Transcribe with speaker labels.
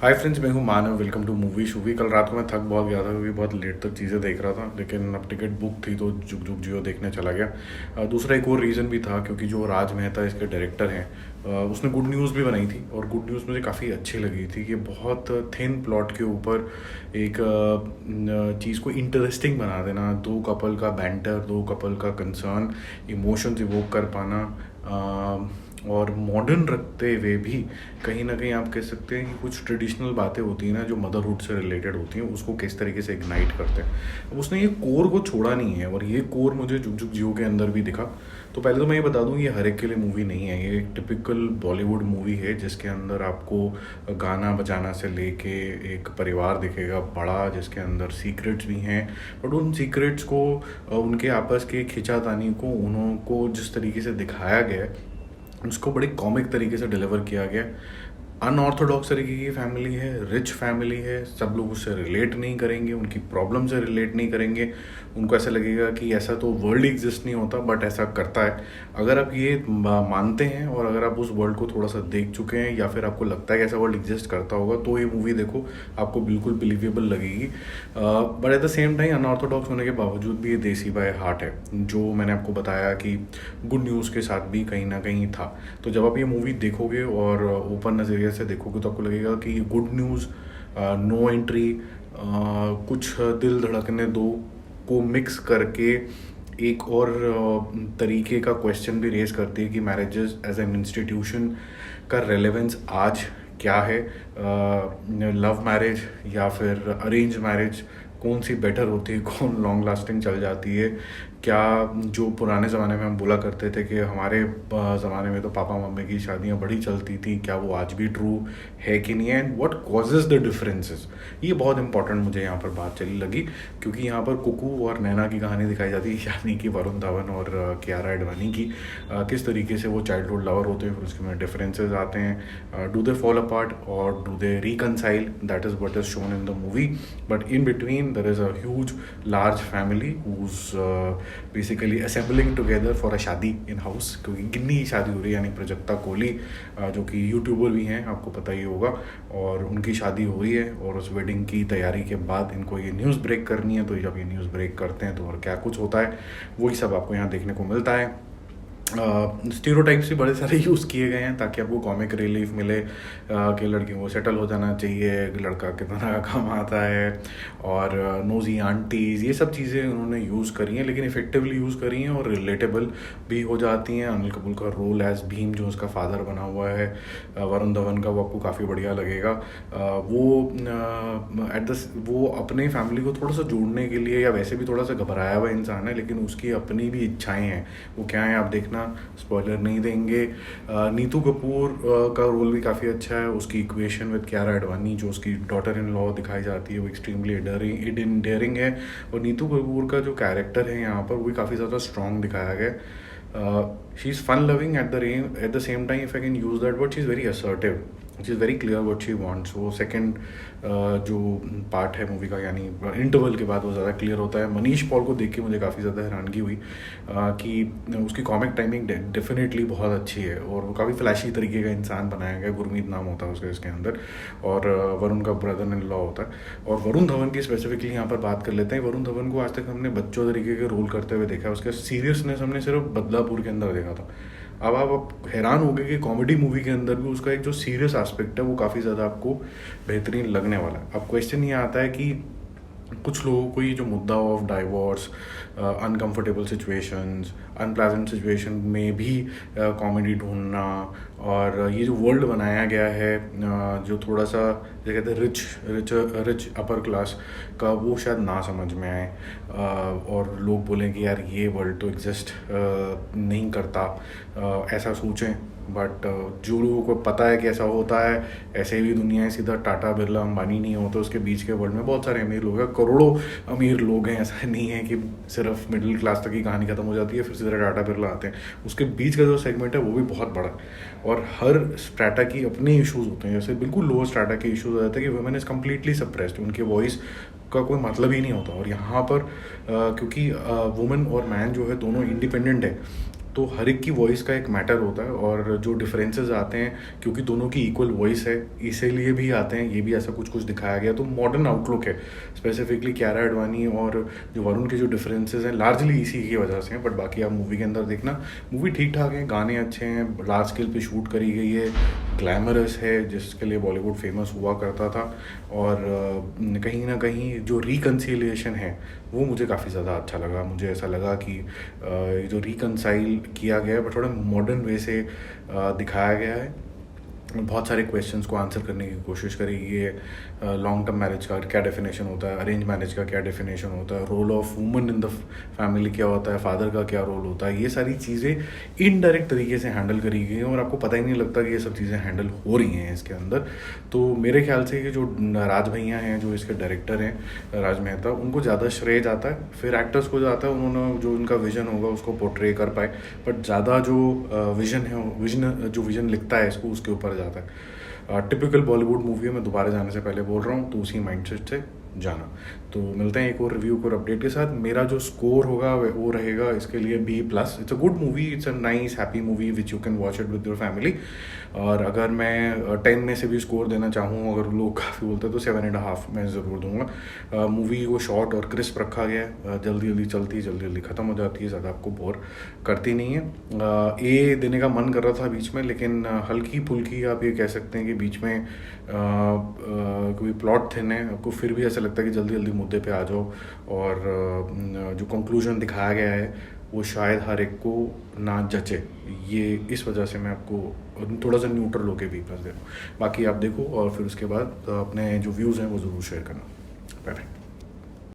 Speaker 1: हाय friends, मैं हूँ Manav. Welcome to movie Shoovy. कल रात को मैं थक बहुत गया था क्योंकि बहुत लेट तक चीज़ें देख रहा था, लेकिन अब टिकट बुक थी तो जुग जुग जियो देखने चला गया। दूसरा एक और रीज़न भी था क्योंकि जो राज मेहता इसके डायरेक्टर हैं, उसने गुड न्यूज़ भी बनाई थी और गुड न्यूज़ मुझे काफ़ी अच्छी लगी थी कि बहुत थिन प्लॉट के ऊपर एक चीज़ को इंटरेस्टिंग बना देना, दो कपल का बैंटर, दो कपल का कंसर्न, इमोशंस इवोक कर पाना, और मॉडर्न रखते हुए भी कहीं ना कहीं आप कह सकते हैं कि कुछ ट्रेडिशनल बातें होती हैं ना जो मदरहुड से रिलेटेड होती हैं, उसको किस तरीके से इग्नाइट करते हैं। अब उसने ये कोर को छोड़ा नहीं है और ये कोर मुझे जुग जुग जियो के अंदर भी दिखा। तो पहले तो मैं ये बता दूं, ये हर एक के लिए मूवी नहीं है। ये एक टिपिकल बॉलीवुड मूवी है जिसके अंदर आपको गाना बजाना से लेके एक परिवार दिखेगा बड़ा, जिसके अंदर सीक्रेट्स भी हैं। बट उन सीक्रेट्स को, उनके आपस के खिंचातानी को, उनको जिस तरीके से दिखाया गया है उसको बड़े कॉमिक तरीके से डिलीवर किया गया। अनऑर्थोडॉक्स तरीके की फैमिली है, रिच फैमिली है, सब लोग उससे रिलेट नहीं करेंगे, उनकी प्रॉब्लम से रिलेट नहीं करेंगे। उनको ऐसा लगेगा कि ऐसा तो वर्ल्ड एग्जिस्ट नहीं होता, बट ऐसा करता है। अगर आप ये मानते हैं और अगर आप उस वर्ल्ड को थोड़ा सा देख चुके हैं या फिर आपको लगता है कि ऐसा वर्ल्ड एग्जिस्ट करता होगा, तो ये मूवी देखो, आपको बिल्कुल बिलीवेबल लगेगी। But at the same time unorthodox होने के बावजूद भी ये देसी बाय हार्ट है, जो मैंने आपको बताया कि गुड न्यूज़ के साथ भी कहीं ना कहीं था। तो जब आप ये मूवी देखोगे और ओपन नज़रिए से देखोगे तो आपको लगेगा कि गुड न्यूज़, नो एंट्री, कुछ दिल धड़कने दो को मिक्स करके एक और तरीके का क्वेश्चन भी रेज करती है कि मैरिजेस एज एन इंस्टीट्यूशन का रेलेवेंस आज क्या है। लव मैरिज या फिर अरेंज मैरिज कौन सी बेटर होती है, कौन लॉन्ग लास्टिंग चल जाती है? क्या जो पुराने ज़माने में हम बोला करते थे कि हमारे ज़माने में तो पापा मम्मी की शादियाँ बड़ी चलती थी, क्या वो आज भी ट्रू है कि नहीं है? And what causes the differences, ये बहुत इंपॉर्टेंट मुझे यहाँ पर बात चली लगी, क्योंकि यहाँ पर कुकू और नैना की कहानी दिखाई जाती है, यानी कि वरुण धवन और कियारा एडवाणी की। किस तरीके से वो चाइल्डहुड लवर होते हैं, फिर उसके में डिफरेंसेस आते हैं, डू दे फॉल अपार्ट और do they reconcile, that is what is shown in the movie. But in between their is a huge large family who's basically assembling together for a शादी in house, क्योंकि गिन्नी की शादी हो रही है, यानी प्राजक्ता कोहली, जो कि यूट्यूबर भी हैं, आपको पता ही होगा, और उनकी शादी हो रही है। और उस वेडिंग की तैयारी के बाद इनको ये न्यूज़ ब्रेक करनी है, तो जब ये न्यूज़ ब्रेक करते हैं तो और क्या कुछ होता है, वही सब आपको यहाँ देखने को मिलता है। स्टीरियोटाइप्स भी बड़े सारे यूज़ किए गए हैं ताकि आपको कॉमिक रिलीफ मिले, कि लड़कियों को सेटल हो जाना चाहिए, लड़का कितना कमाता है, और नोजी आंटीज़, ये सब चीज़ें उन्होंने यूज़ करी हैं, लेकिन इफ़ेक्टिवली यूज़ करी हैं और रिलेटेबल भी हो जाती हैं। अनिल कपूर का रोल एज भीम, जो उसका फादर बना हुआ है, वरुण धवन का, वो आपको काफ़ी बढ़िया लगेगा। वो अपने फैमिली को थोड़ा सा जोड़ने के लिए, या वैसे भी थोड़ा सा घबराया हुआ इंसान है, लेकिन उसकी अपनी भी इच्छाएँ हैं। वो क्या है आप देखना, स्पॉइलर नहीं देंगे। नीतू कपूर का रोल भी काफ़ी अच्छा है। उसकी इक्वेशन विद कियारा एडवाणी, जो उसकी डॉटर इन लॉ दिखाई जाती है, वो एक्सट्रीमली डेयरिंग है। और नीतू कपूर का जो कैरेक्टर है यहाँ पर, वो भी काफ़ी ज़्यादा स्ट्रॉन्ग दिखाया गया। She is fun loving at the same time, if I can use that word, she is very assertive, she is very clear what she wants. वो सेकंड जो पार्ट है मूवी का, यानी इंटरवल के बाद वो ज़्यादा क्लियर होता है। मनीष पॉल को देख के मुझे काफ़ी ज़्यादा हैरानगी हुई कि उसकी कॉमिक टाइमिंग डेफिनेटली बहुत अच्छी है, और वो काफ़ी फ्लैशी तरीके का इंसान बनाया गया। गुरमीत नाम होता है उसका इसके अंदर, और वरुण का ब्रदर इन लॉ होता है। और वरुण धवन की स्पेसिफिकली यहाँ पर बात कर लेते हैं। वरुण धवन को आज तक हमने बच्चों तरीके के रोल करते हुए देखा है, उसका सीरियसनेस हमने सिर्फ बदलापुर के अंदर देखा था। अब आप हैरान हो गए कि कॉमेडी मूवी के अंदर भी उसका एक जो सीरियस एस्पेक्ट है वो काफ़ी ज़्यादा आपको बेहतरीन लगने वाला है। अब क्वेश्चन ये आता है कि कुछ लोगों को ये जो मुद्दा of divorce, uncomfortable situations, unpleasant situation में भी कॉमेडी ढूंढना, और ये जो वर्ल्ड बनाया गया है, जो थोड़ा सा जो कहते हैं रिच अपर क्लास का, वो शायद ना समझ में आए, और लोग बोलें कि यार ये वर्ल्ड तो एग्जिस्ट नहीं करता, ऐसा सोचें। बट जो लोगों को पता है कि ऐसा होता है, ऐसे भी दुनिया है, सीधा टाटा बिरला अंबानी नहीं होता, उसके बीच के वर्ल्ड में बहुत सारे अमीर लोग हैं, करोड़ों अमीर लोग हैं। ऐसा नहीं है कि सिर्फ मिडिल क्लास तक की कहानी खत्म हो जाती है फिर सीधा टाटा बिरला आते हैं। उसके बीच का जो सेगमेंट है वो भी बहुत बड़ा है, और हर स्ट्रैटा की अपने इश्यूज होते हैं। जैसे बिल्कुल लोअर स्ट्रैटा के इश्यूज हो जाते हैं कि वुमेन इज़ कम्प्लीटली सप्रेस्ड, उनके वॉइस का कोई मतलब ही नहीं होता। और यहाँ पर क्योंकि वुमेन और मैन जो है दोनों इंडिपेंडेंट है, तो हर एक की वॉइस का एक मैटर होता है और जो डिफरेंसेस आते हैं क्योंकि दोनों की इक्वल वॉइस है इसीलिए भी आते हैं, ये भी ऐसा कुछ कुछ दिखाया गया। तो मॉडर्न आउटलुक है स्पेसिफिकली कियारा एडवाणी और जो वरुण के जो डिफरेंसेस हैं लार्जली इसी की वजह से हैं। बट बाकी आप मूवी के अंदर देखना, मूवी ठीक ठाक है, गाने अच्छे हैं, लार्ज स्केल पे शूट करी गई है, ग्लैमरस है जिसके लिए बॉलीवुड फेमस हुआ करता था। और कहीं ना कहीं जो रिकन्सिलिएशन है वो मुझे काफ़ी ज़्यादा अच्छा लगा। मुझे ऐसा लगा कि जो रिकनसाइल किया गया है बट थोड़ा मॉडर्न वे से दिखाया गया है। बहुत सारे क्वेश्चंस को आंसर करने की कोशिश करी है। लॉन्ग टर्म मैरिज का क्या डेफिनेशन होता है, अरेंज मैरिज का क्या डेफिनेशन होता है, role of woman in the family क्या होता है, फादर का क्या रोल होता है, ये सारी चीज़ें इनडायरेक्ट तरीके से हैंडल करी गई हैं और आपको पता ही नहीं लगता कि ये सब चीज़ें हैंडल हो रही हैं इसके अंदर। तो मेरे ख्याल से ये जो राज भैया हैं जो इसके डायरेक्टर हैं राज मेहता, उनको ज़्यादा श्रेय जाता है, फिर एक्टर्स को जाता है, उन्होंने जो उनका विजन होगा उसको पोर्ट्रे कर पाए। बट ज़्यादा जो विजन लिखता है इसको उसके ऊपर जाता है। टिपिकल बॉलीवुड मूवी है, मैं दोबारा जाने से पहले बोल रहा हूँ, तो उसी माइंडसेट से जाना। तो मिलते हैं एक और रिव्यू और अपडेट के साथ। मेरा जो स्कोर होगा वो रहेगा इसके लिए B+। It's a good movie, it's a nice happy movie which you can watch it with your family. और अगर मैं 10 में से भी स्कोर देना चाहूँ, अगर लोग काफ़ी बोलते हैं तो 7.5 मैं ज़रूर दूंगा। मूवी को शॉर्ट और क्रिस्प रखा गया है, जल्दी जल्दी चलती है, जल्दी जल्दी ख़त्म हो जाती है, ज़्यादा आपको बोर करती नहीं है। ए देने का मन कर रहा था बीच में, लेकिन हल्की फुल्की आप ये कह सकते हैं कि बीच में कोई प्लॉट थिन है, आपको फिर भी ऐसा लगता है कि जल्दी जल्दी मुद्दे पे आ जाओ। और जो कंक्लूजन दिखाया गया है वो शायद हर एक को ना जचे, ये इस वजह से मैं आपको थोड़ा सा न्यूट्रल होके B+ दे रहा हूँ। बाकी आप देखो और फिर उसके बाद अपने जो व्यूज़ हैं वो ज़रूर शेयर करना। Bye bye.